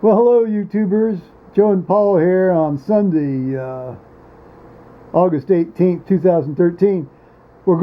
Well, hello, YouTubers. Joe and Paul here on Sunday, August 18th, 2013. We're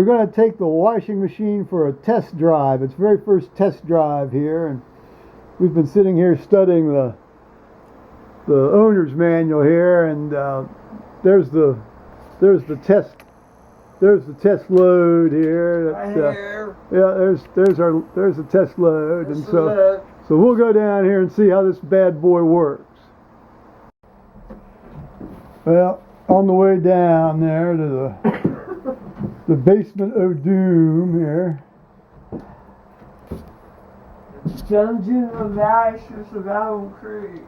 gonna take the washing machine for a test drive. It's very first test drive here, and we've been sitting here studying the owner's manual here, and there's the test load here. Right here. Yeah, there's the test load, and so we'll go down here and see how this bad boy works. Well, on the way down there to the basement of doom here. Dungeon of Ashes of Allen Creek.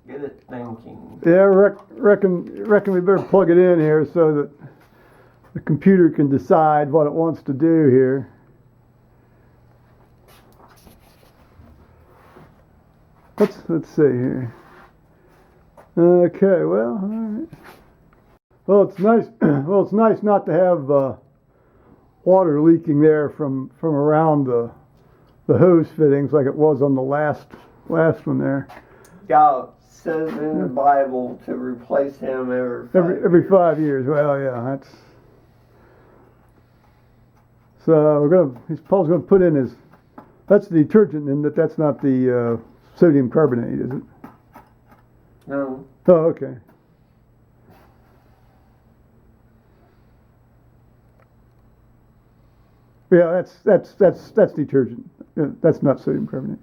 Get it thinking. Yeah, reckon we better plug it in here so that the computer can decide what it wants to do here. Let's see here. Okay, well, all right. Well, it's nice. Well, it's nice not to have water leaking there from around the hose fittings like it was on the last one there. God says in the Bible to replace him every 5 years. Well, yeah, that's. So Paul's gonna put in his. That's the detergent, and that's not the sodium carbonate, is it? No. Oh, okay. Yeah, that's detergent. Yeah, that's not sodium carbonate.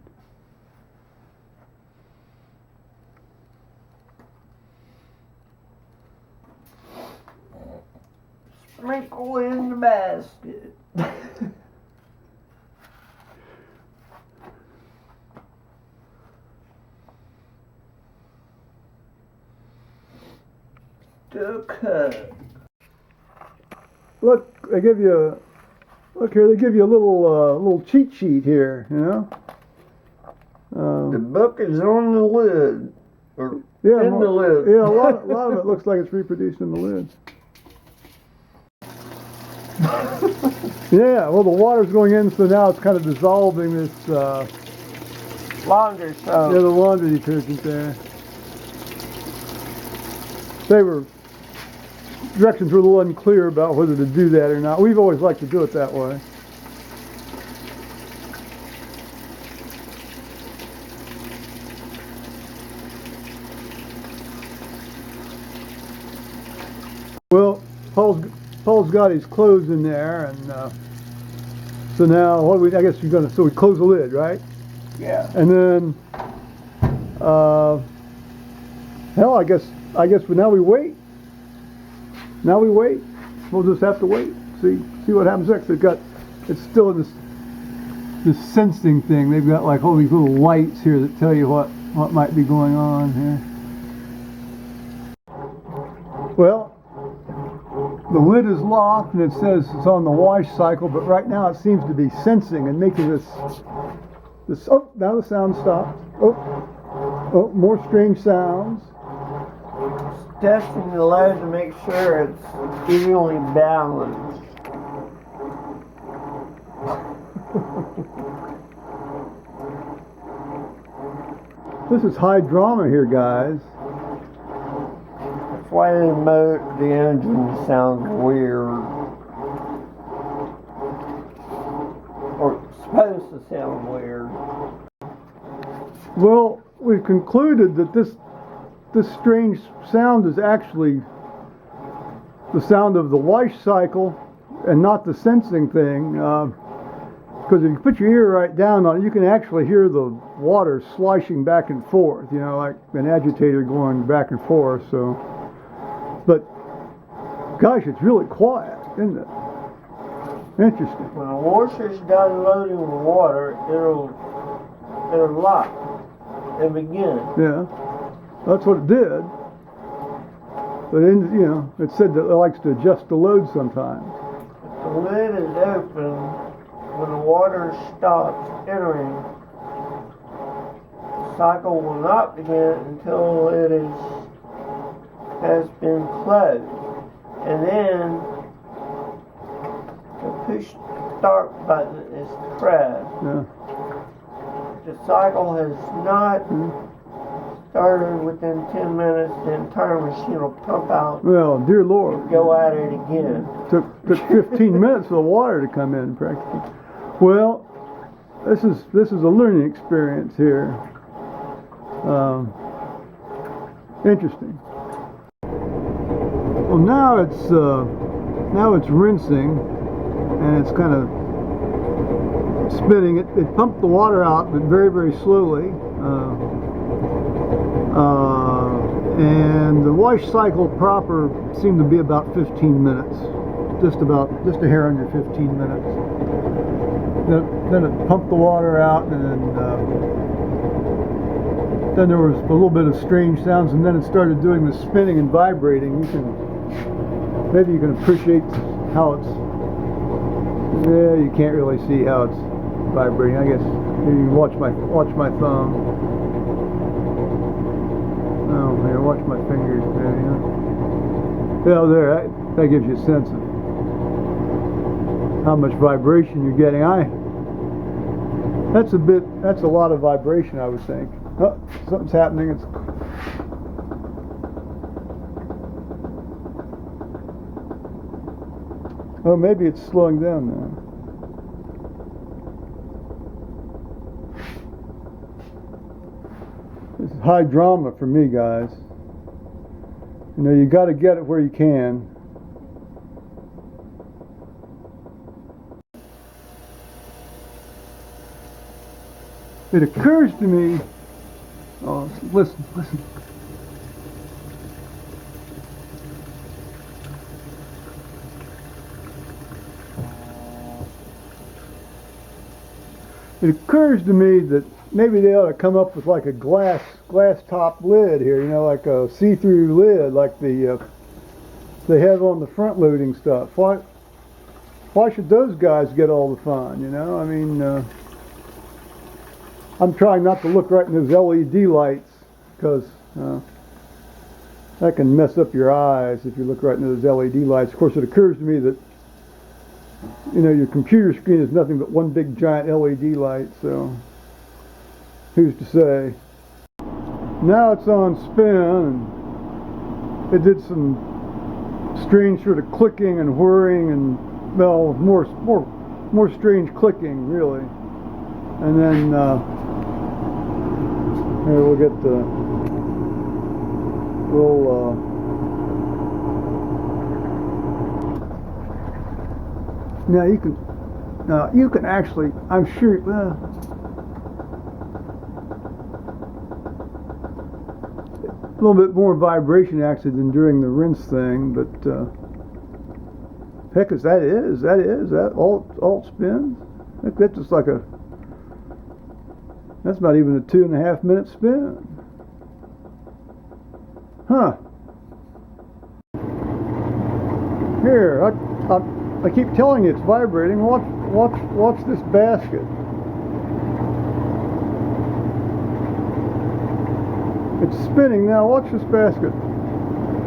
Sprinkle in the basket. Okay. Look, they give you a little cheat sheet here, you know. The book is on the lid, or yeah, in the lid. Yeah, a lot of it looks like it's reproduced in the lid. Yeah, well, the water's going in, so now it's kind of dissolving this Laundry soap. yeah, the laundry detergent there. Directions were a little unclear about whether to do that or not. We've always liked to do it that way. Well, Paul's got his clothes in there, and so now I guess so we close the lid, right? Yeah. And then hell, I guess now we wait. Now we wait. We'll just have to wait. See what happens next. It's still in this sensing thing. They've got like all these little lights here that tell you what might be going on here. Well, the lid is locked and it says it's on the wash cycle, but right now it seems to be sensing and making this. Oh, now the sound stopped. Oh, more strange sounds. Testing the load to make sure it's evenly balanced. This is high drama here, guys. That's why the engine sounds weird. Or it's supposed to sound weird. Well, we've concluded that this strange sound is actually the sound of the wash cycle and not the sensing thing. Because if you put your ear right down on it, you can actually hear the water sloshing back and forth, you know, like an agitator going back and forth. So, but gosh, it's really quiet, isn't it? Interesting. When the washer's done loading the water, it'll lock and begin. Yeah. That's what it did. But it said that it likes to adjust the load sometimes. If the lid is open, when the water stops entering, the cycle will not begin until the lid has been closed. And then the push start button is pressed. Yeah. The cycle has not started within 10 minutes, the entire machine will pump out. Well, dear Lord. Go at it again. Took 15 minutes for the water to come in, practically. Well, this is a learning experience here. Interesting. Well, now it's rinsing, and it's kind of spinning. It pumped the water out, but very, very slowly. And the wash cycle proper seemed to be about 15 minutes, just a hair under 15 minutes. Then it pumped the water out, and then there was a little bit of strange sounds, and then it started doing the spinning and vibrating. Maybe you can appreciate how it's. Yeah, you can't really see how it's vibrating. I guess maybe you can watch my thumb. Oh, here, watch my fingers there. Yeah, there. That gives you a sense of how much vibration you're getting. That's a lot of vibration, I would think. Oh, something's happening. Oh, maybe it's slowing down now. This is high drama for me, guys. You know, you got to get it where you can. It occurs to me. Oh, listen. It occurs to me that maybe they ought to come up with like a glass top lid here, you know, like a see-through lid, like they have on the front loading stuff. Why should those guys get all the fun? You know, I mean, I'm trying not to look right in those LED lights because that can mess up your eyes if you look right into those LED lights. Of course, it occurs to me that, you know, your computer screen is nothing but one big giant LED light, so who's to say? Now it's on spin, and it did some strange sort of clicking and whirring, and well, more strange clicking, really. And then here we'll get the Now you can actually, I'm sure, a little bit more vibration actually than during the rinse thing, but heck, that alt spin. That's just like that's not even a 2.5 minute spin. Huh. Here, I keep telling you it's vibrating. Watch this basket. It's spinning now. Watch this basket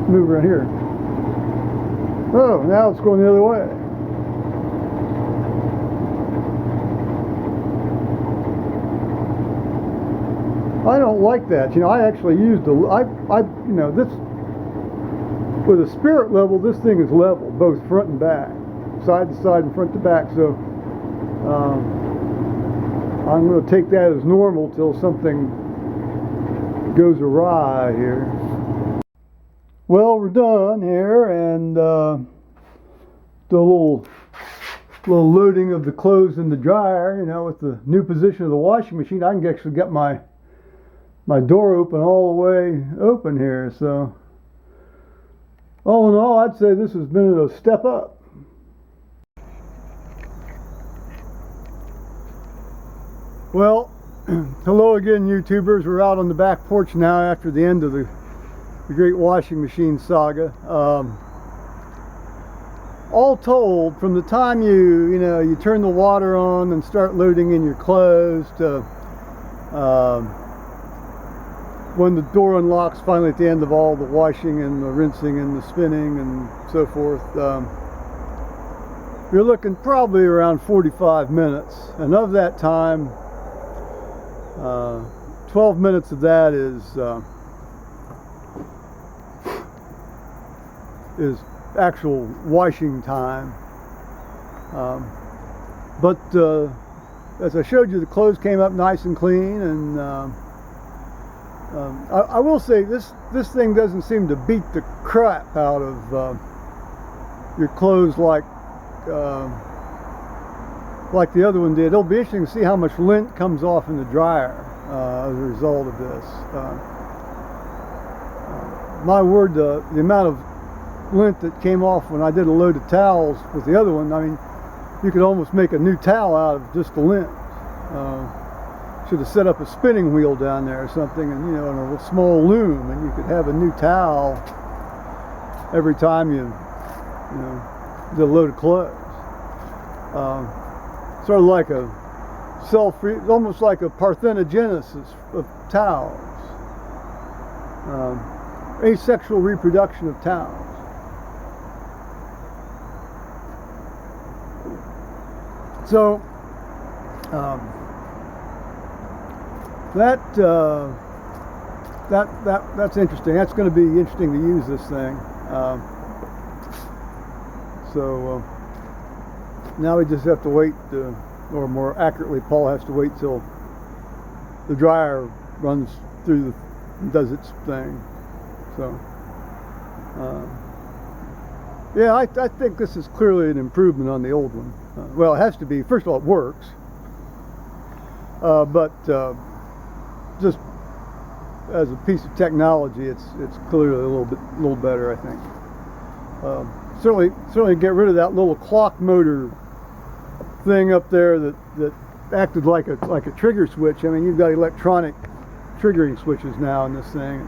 move around here. Oh, now it's going the other way. I don't like that. You know, I actually used you know, this with a spirit level. This thing is level, both front and back, side to side and front to back. So I'm going to take that as normal till something goes awry here. Well, we're done here, and the little loading of the clothes in the dryer. You know, with the new position of the washing machine, I can actually get my door open all the way open here. So all in all, I'd say this has been a step up. Well, hello again, YouTubers. We're out on the back porch now after the end of the great washing machine saga. All told, from the time you turn the water on and start loading in your clothes to when the door unlocks finally at the end of all the washing and the rinsing and the spinning and so forth, you're looking probably around 45 minutes. And of that time, 12 minutes of that is is actual washing time. But as I showed you, the clothes came up nice and clean, and I will say this thing doesn't seem to beat the crap out of your clothes like the other one did. It'll be interesting to see how much lint comes off in the dryer as a result of this. My word, the amount of lint that came off when I did a load of towels with the other one, I mean, you could almost make a new towel out of just the lint. Should have set up a spinning wheel down there or something, and and a small loom, and you could have a new towel every time you did a load of clothes. Sort of like a almost like a parthenogenesis of towels. Asexual reproduction of towels. So that's interesting. That's going to be interesting to use this thing. Now we just have to wait, or more accurately, Paul has to wait till the dryer runs through does its thing. So yeah, I think this is clearly an improvement on the old one. Well, it has to be. First of all, it works, but just as a piece of technology, it's clearly a little better, I think. Certainly get rid of that little clock motor thing up there that acted like a trigger switch. I mean, you've got electronic triggering switches now in this thing.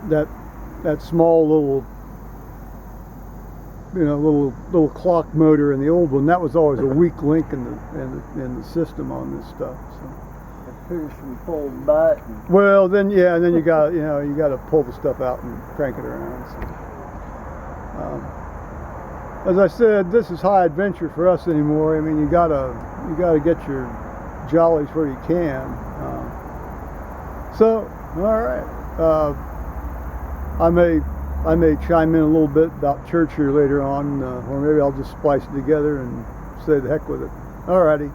That small little clock motor in the old one, that was always a weak link in the system on this stuff. So. Pierce and pull the button. Well, then you got to pull the stuff out and crank it around. So. As I said, this is high adventure for us anymore. I mean, you gotta get your jollies where you can. So, all right. I may chime in a little bit about church here later on, or maybe I'll just splice it together and say the heck with it. Alrighty.